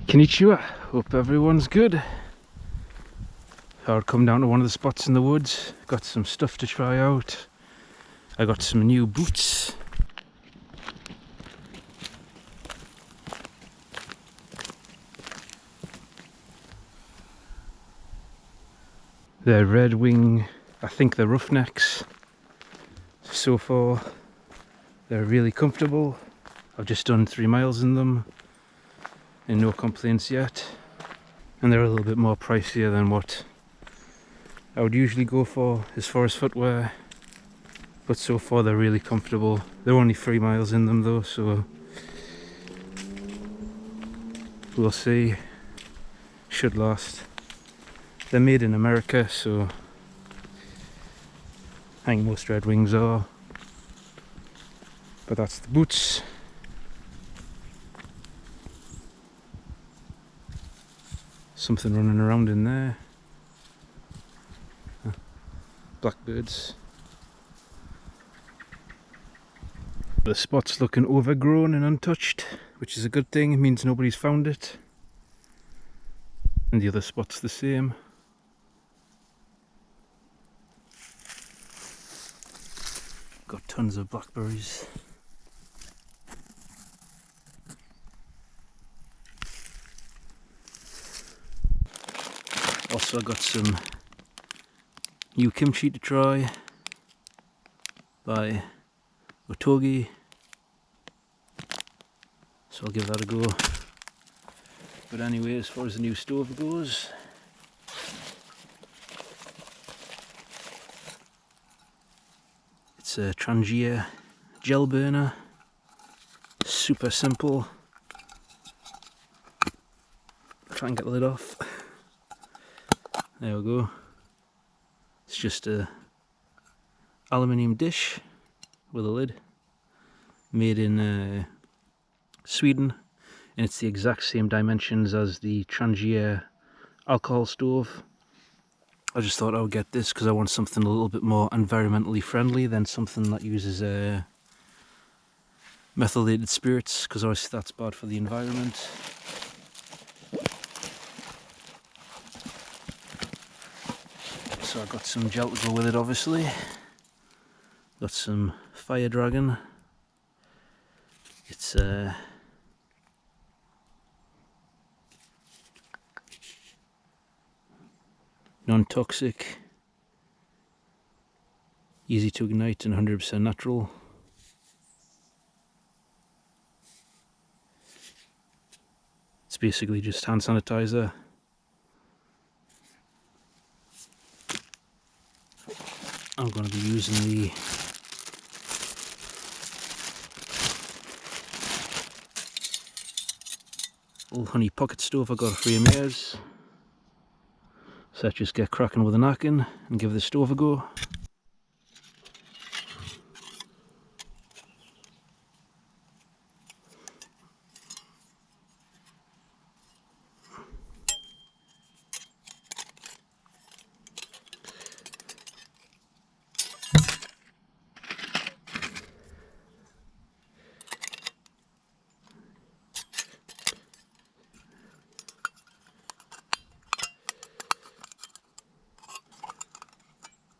Konnichiwa, hope everyone's good. I'll come down to one of the spots in the woods, got some stuff to try out. I got some new boots. They're Red Wing, I think they're Roughnecks. So far, they're really comfortable. I've just done 3 miles in them and no complaints yet. And they're a little bit more pricier than what I would usually go for as far as footwear. But so far they're really comfortable. They're only 3 miles in them though, so we'll see. Should last. They're made in America, so I think most Red Wings are. But that's the boots. Something running around in there. Blackbirds. The spot's looking overgrown and untouched, which is a good thing. It means nobody's found it. And the other spot's the same. Got tons of blackberries. Also got some new kimchi to try by Otogi, so I'll give that a go. But anyway, as far as the new stove goes, it's a Trangia gel burner, super simple. Try and get the lid off. There we go. It's just a aluminium dish with a lid, made in Sweden, and it's the exact same dimensions as the Trangia alcohol stove. I just thought I would get this because I want something a little bit more environmentally friendly than something that uses methylated spirits, because obviously that's bad for the environment. So I got some gel to go with it, obviously. Got some Fire Dragon. It's non-toxic, easy to ignite, and 100% natural. It's basically just hand sanitizer. I'm going to be using the little honey pocket stove I got for Mares. So let's just get cracking with a napkin and give the stove a go.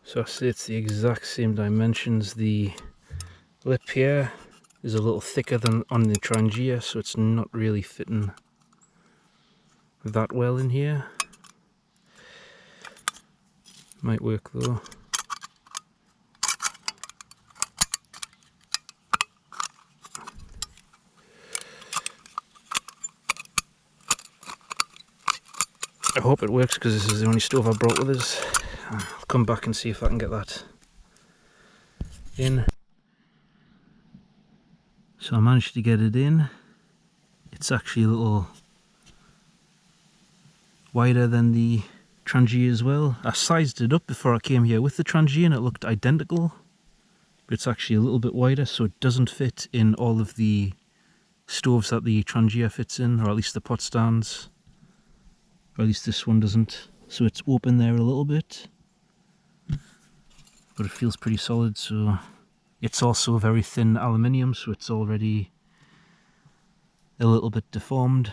So I say it's the exact same dimensions. The lip here is a little thicker than on the Trangia, so it's not really fitting that well in here. Might work though. I hope it works because this is the only stove I brought with us. I'll come back and see if I can get that in. So I managed to get it in. It's actually a little wider than the Trangia as well. I sized it up before I came here with the Trangia and it looked identical, but it's actually a little bit wider, so it doesn't fit in all of the stoves that the Trangia fits in, or at least the pot stands, or at least this one doesn't. So it's open there a little bit, but it feels pretty solid. So it's also very thin aluminium, so it's already a little bit deformed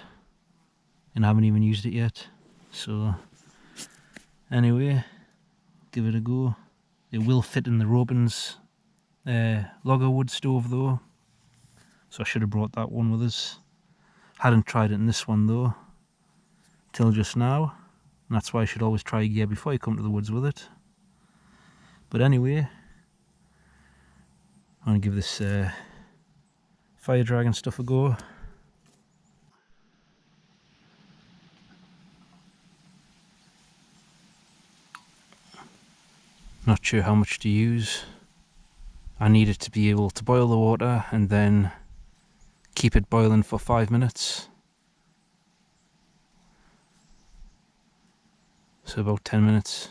and I haven't even used it yet. So anyway, give it a go. It will fit in the Robins logger wood stove though, so I should have brought that one with us. Hadn't tried it in this one though till just now, and that's why I should always try a gear before you come to the woods with it. But anyway, I'm going to give this fire dragon stuff a go. Not sure how much to use. I need it to be able to boil the water and then keep it boiling for 5 minutes. So about 10 minutes.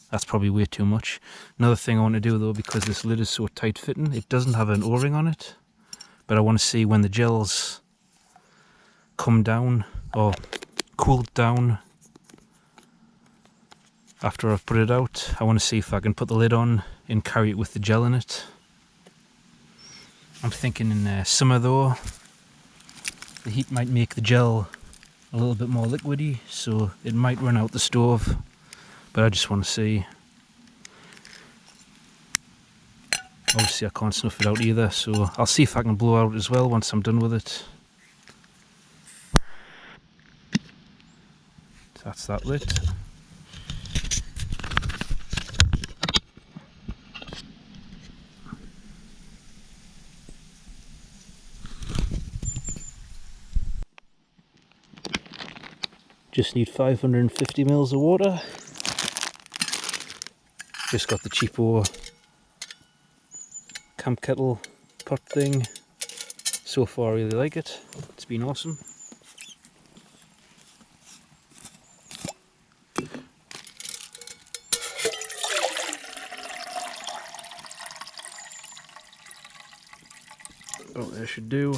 That's probably way too much. Another thing I want to do though, because this lid is so tight fitting, it doesn't have an O-ring on it. But I want to see when the gels come down or cooled down after I've put it out. I want to see if I can put the lid on and carry it with the gel in it. I'm thinking in summer though, the heat might make the gel a little bit more liquidy, so it might run out the stove, but I just want to see. Obviously I can't snuff it out either, so I'll see if I can blow out as well once I'm done with it. That's that lit. Just need 550 mils of water. Just got the cheapo camp kettle pot thing. So far I really like it. It's been awesome. Oh, that should do.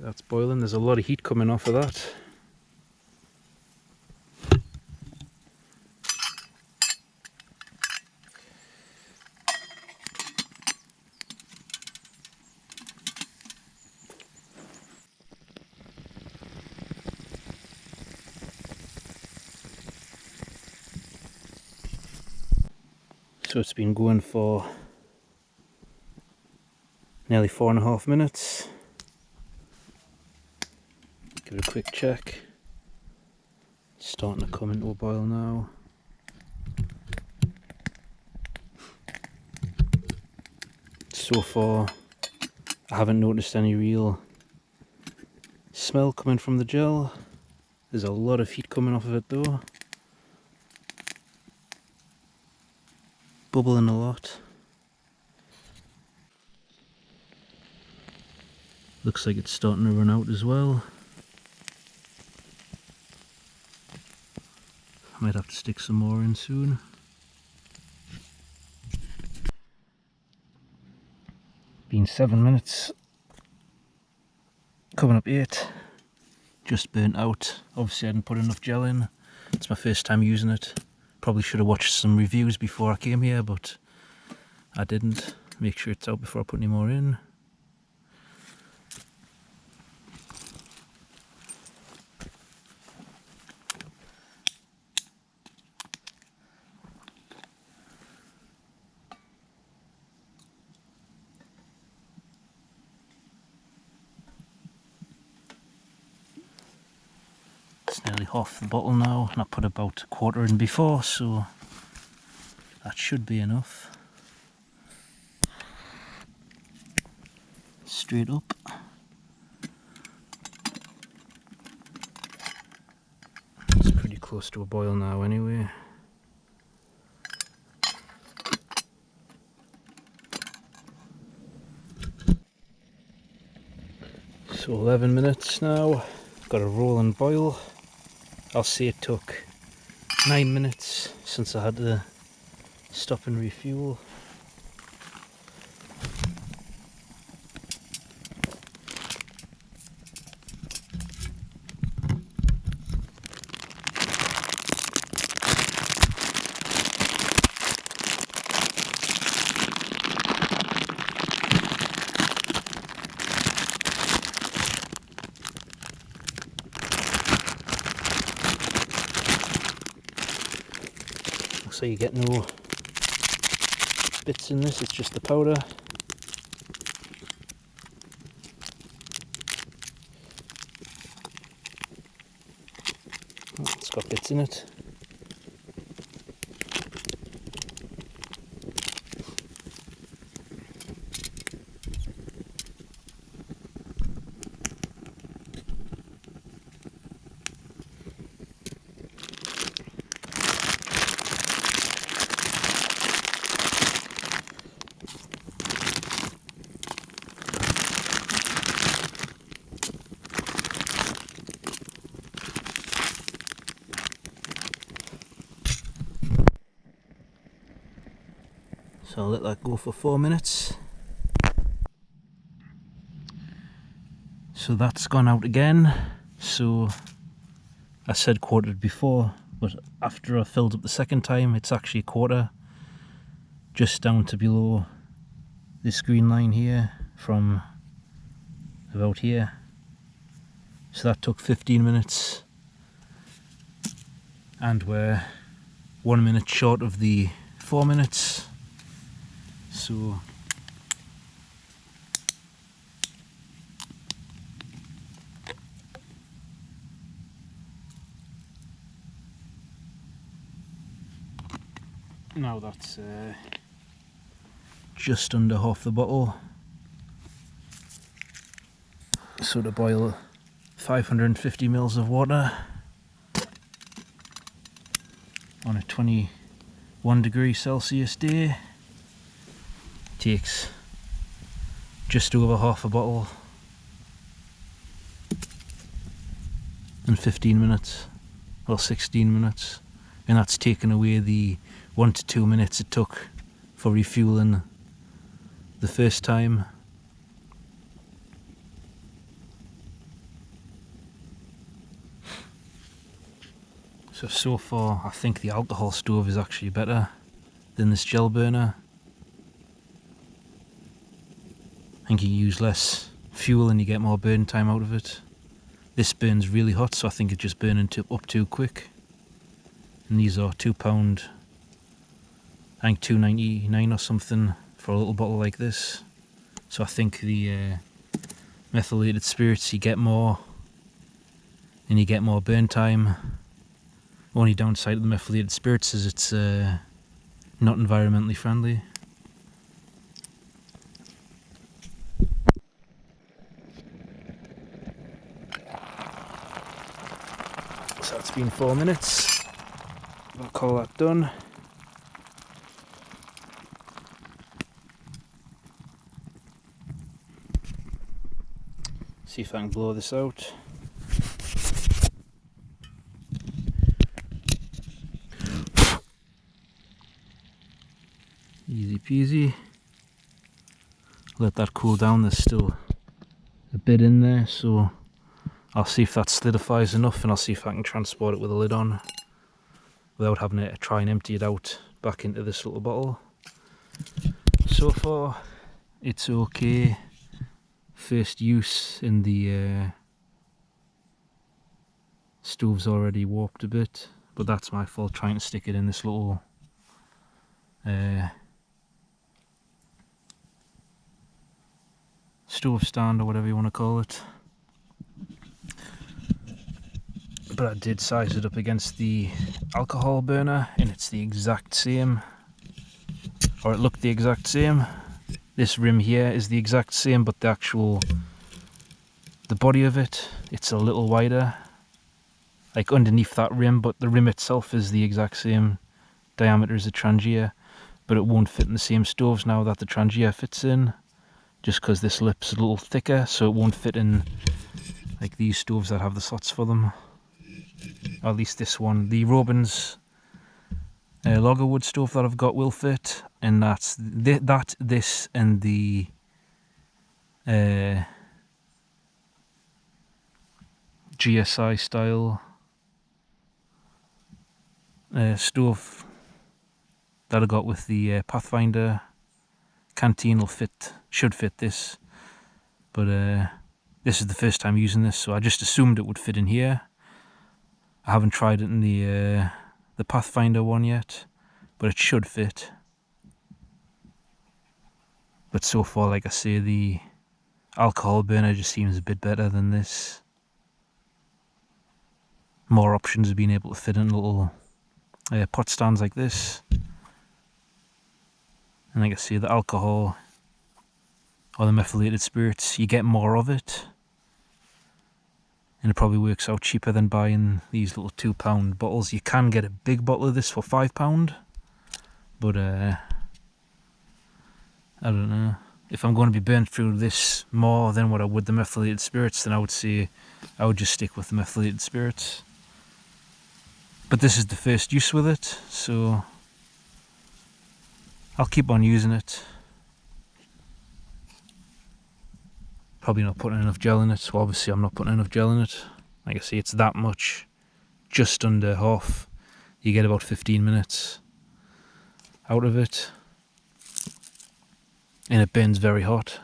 That's boiling. There's a lot of heat coming off of that. So it's been going for nearly 4.5 minutes. Give it a quick check. It's starting to come into a boil now. So far I haven't noticed any real smell coming from the gel. There's a lot of heat coming off of it though. Bubbling a lot. Looks like it's starting to run out as well. I might have to stick some more in soon. Been 7 minutes. Coming up 8. Just burnt out. Obviously I didn't put enough gel in. It's my first time using it. Probably should have watched some reviews before I came here, but I didn't. Make sure it's out before I put any more in. It's nearly half the bottle now, and I put about 1/4 in before, so that should be enough. Straight up. It's pretty close to a boil now anyway. So 11 minutes now, got a rolling boil. I'll say it took 9 minutes since I had to stop and refuel. So you get no bits in this, it's just the powder. It's got bits in it. So I'll let that go for 4 minutes. So that's gone out again. So I said quartered before, but after I filled up the second time, it's actually a quarter, just down to below this green line here from about here. So that took 15 minutes, and we're 1 minute short of the 4 minutes. So now that's just under half the bottle. So to boil 550 mils of water on a 21°C day takes just over half a bottle in 15 minutes or 16 minutes, and that's taken away the 1 to 2 minutes it took for refueling the first time. So far I think the alcohol stove is actually better than this gel burner. I think you use less fuel and you get more burn time out of it. This burns really hot, so I think it's just burning up too quick. And these are £2, I think £2.99 or something for a little bottle like this. So I think the methylated spirits, you get more and you get more burn time. Only downside of the methylated spirits is it's not environmentally friendly. So it's been 4 minutes. I'll call that done. See if I can blow this out. Easy peasy. Let that cool down, there's still a bit in there, so I'll see if that solidifies enough, and I'll see if I can transport it with a lid on without having to try and empty it out back into this little bottle. So far it's okay. First use in the stove's already warped a bit, but that's my fault trying to stick it in this little stove stand or whatever you want to call it. But I did size it up against the alcohol burner and it's the exact same, or it looked the exact same. This rim here is the exact same, but the body of it's a little wider, like underneath that rim, but the rim itself is the exact same diameter as the Trangia, but it won't fit in the same stoves now that the Trangia fits in, just because this lip's a little thicker, so it won't fit in like these stoves that have the slots for them. Or at least this one. The Robin's loggerwood stove that I've got will fit, and that's this and the GSI style stove that I got with the Pathfinder canteen should fit this, but this is the first time using this, so I just assumed it would fit in here. I haven't tried it in the Pathfinder one yet, but it should fit. But so far, like I say, the alcohol burner just seems a bit better than this. More options of being able to fit in little pot stands like this. And like I say, the alcohol or the methylated spirits, you get more of it. And it probably works out cheaper than buying these little £2 bottles. You can get a big bottle of this for £5, but I don't know. If I'm going to be burnt through this more than what I would the methylated spirits, then I would say I would just stick with the methylated spirits. But this is the first use with it, so I'll keep on using it. Probably not putting enough gel in it, so obviously I'm not putting enough gel in it. Like I say, it's that much, just under half. You get about 15 minutes out of it. And it burns very hot.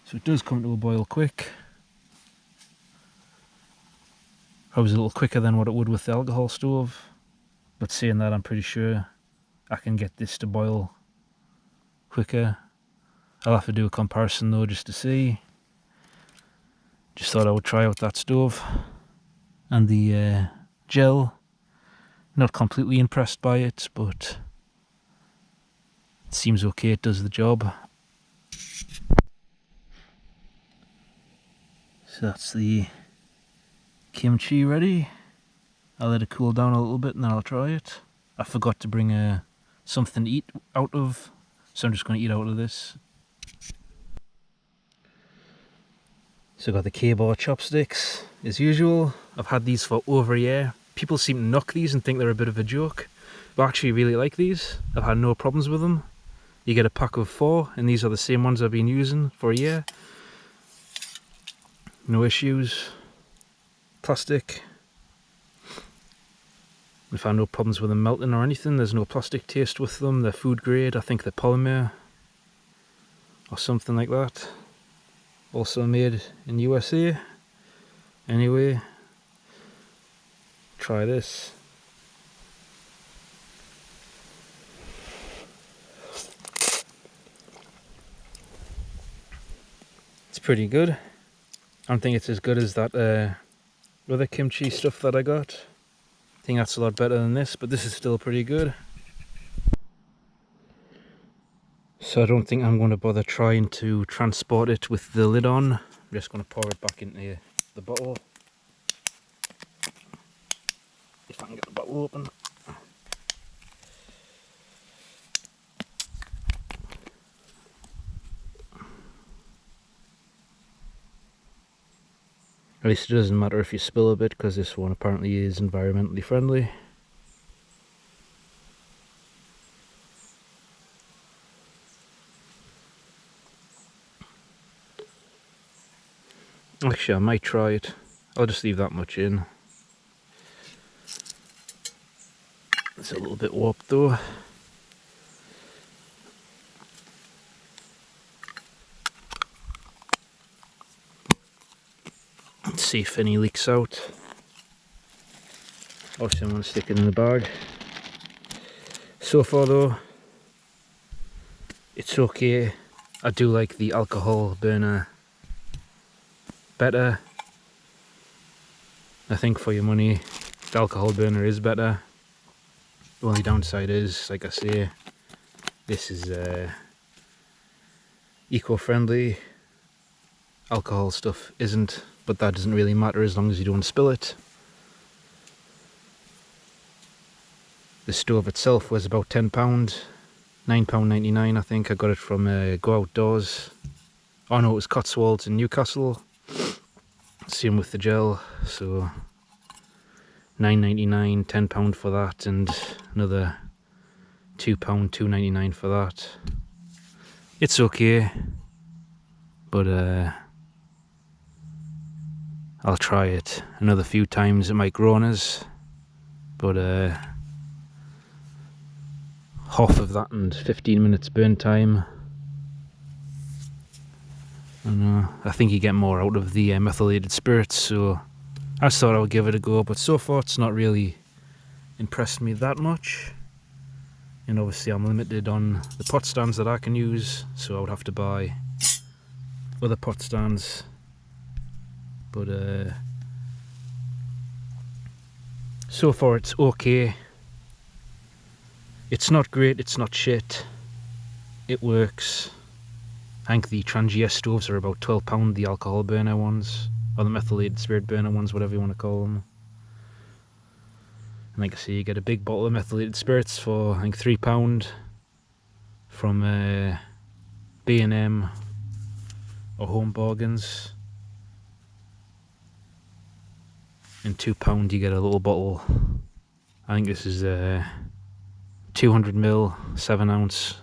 So it does come to a boil quick. Probably a little quicker than what it would with the alcohol stove. But saying that, I'm pretty sure I can get this to boil quicker. I'll have to do a comparison though, just to see. Just thought I would try out that stove. And the gel, not completely impressed by it, but it seems okay, it does the job. So that's the kimchi ready. I'll let it cool down a little bit and then I'll try it. I forgot to bring something to eat out of, so I'm just going to eat out of this. So I got the K-bar chopsticks, as usual. I've had these for over a year. People seem to knock these and think they're a bit of a joke, but I actually really like these. I've had no problems with them. You get a pack of 4, and these are the same ones I've been using for a year. No issues. Plastic. I've had no problems with them melting or anything. There's no plastic taste with them. They're food grade. I think they're polymer or something like that. Also made in USA. Anyway, try this. It's pretty good. I don't think it's as good as that other kimchi stuff that I got. I think that's a lot better than this, but this is still pretty good. So I don't think I'm going to bother trying to transport it with the lid on. I'm just going to pour it back into the bottle. If I can get the bottle open. At least it doesn't matter if you spill a bit, because this one apparently is environmentally friendly. Actually, I might try it. I'll just leave that much in. It's a little bit warped though. Let's see if any leaks out. Obviously I'm going to stick it in the bag. So far though, it's okay. I do like the alcohol burner better. I think for your money, the alcohol burner is better. The only downside is, like I say, this is eco-friendly. Alcohol stuff isn't, but that doesn't really matter as long as you don't spill it. The stove itself was about £10, £9.99 I think. I got it from Go Outdoors. Oh no, it was Cotswolds in Newcastle. Same with the gel, so £9.99, £10 for that, and another £2, £2.99 for that. It's okay, but I'll try it another few times. It might grow on us, but half of that and 15 minutes burn time. I think you get more out of the methylated spirits, so I just thought I would give it a go, but so far it's not really impressed me that much. And obviously I'm limited on the pot stands that I can use, so I would have to buy other pot stands. But so far it's okay. It's not great, it's not shit. It works. I think the Trangia stoves are about £12, the alcohol burner ones, or the methylated spirit burner ones, whatever you want to call them. And like I say, you get a big bottle of methylated spirits for I think £3 from B&M or Home Bargains. And £2 you get a little bottle. I think this is 200ml, 7oz.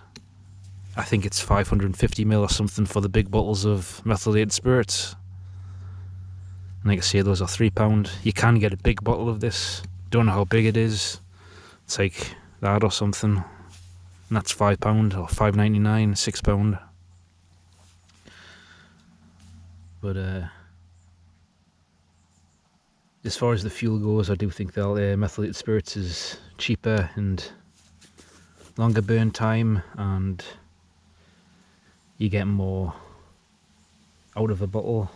I think it's 550ml or something for the big bottles of methylated spirits. And like I say, those are £3. You can get a big bottle of this. Don't know how big it is. It's like that or something. And that's £5 or £5.99, £6. But as far as the fuel goes, I do think the methylated spirits is cheaper and longer burn time, and you get more out of a bottle.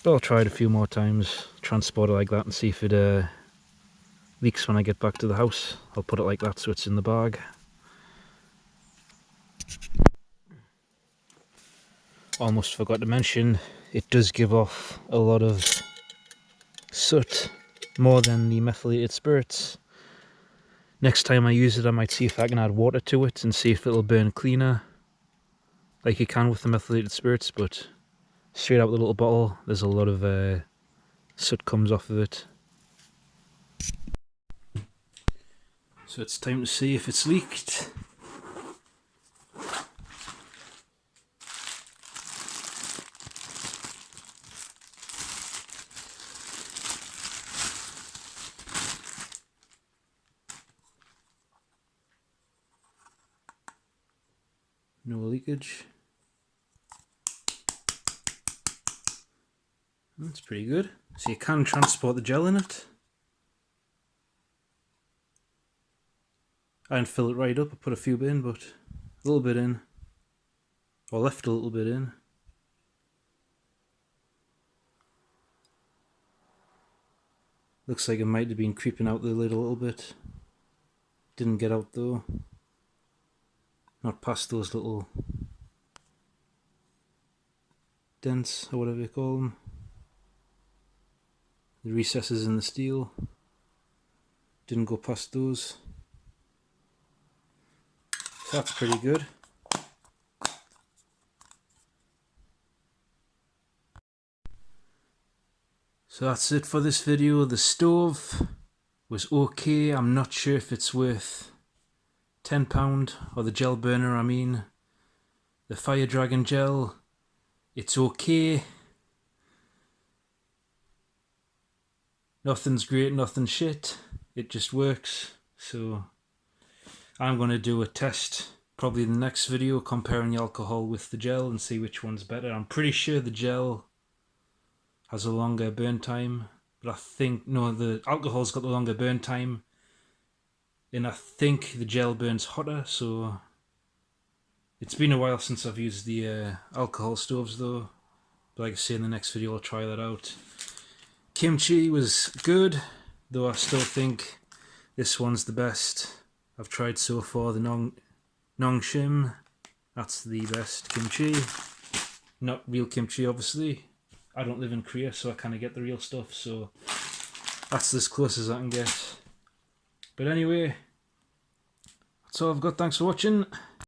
But I'll try it a few more times, transport it like that, and see if it leaks when I get back to the house. I'll put it like that so it's in the bag. Almost forgot to mention, it does give off a lot of soot, more than the methylated spirits. Next time I use it, I might see if I can add water to it and see if it'll burn cleaner, like you can with the methylated spirits, but straight out the little bottle, there's a lot of soot comes off of it. So it's time to see if it's leaked. No leakage. That's pretty good. So you can transport the gel in it. I didn't fill it right up, I put a few bit in, but a little bit in. Or left a little bit in. Looks like it might have been creeping out the lid a little bit. Didn't get out though. Not past those little dents, or whatever you call them. The recesses in the steel. Didn't go past those. So that's pretty good. So that's it for this video. The stove was okay. I'm not sure if it's worth £10, or the gel burner I mean. The Fire Dragon gel, it's okay. Nothing's great, nothing's shit. It just works. So I'm going to do a test probably in the next video, comparing the alcohol with the gel and see which one's better. I'm pretty sure the gel has a longer burn time, but I think, no, the alcohol's got the longer burn time, and I think the gel burns hotter. So it's been a while since I've used the alcohol stoves though, but like I say, in the next video I'll try that out. Kimchi was good, though I still think this one's the best I've tried so far. The Nongshim, that's the best kimchi. Not real kimchi obviously. I don't live in Korea, so I kind of get the real stuff, so that's as close as I can get. But anyway, that's all I've got. Thanks for watching.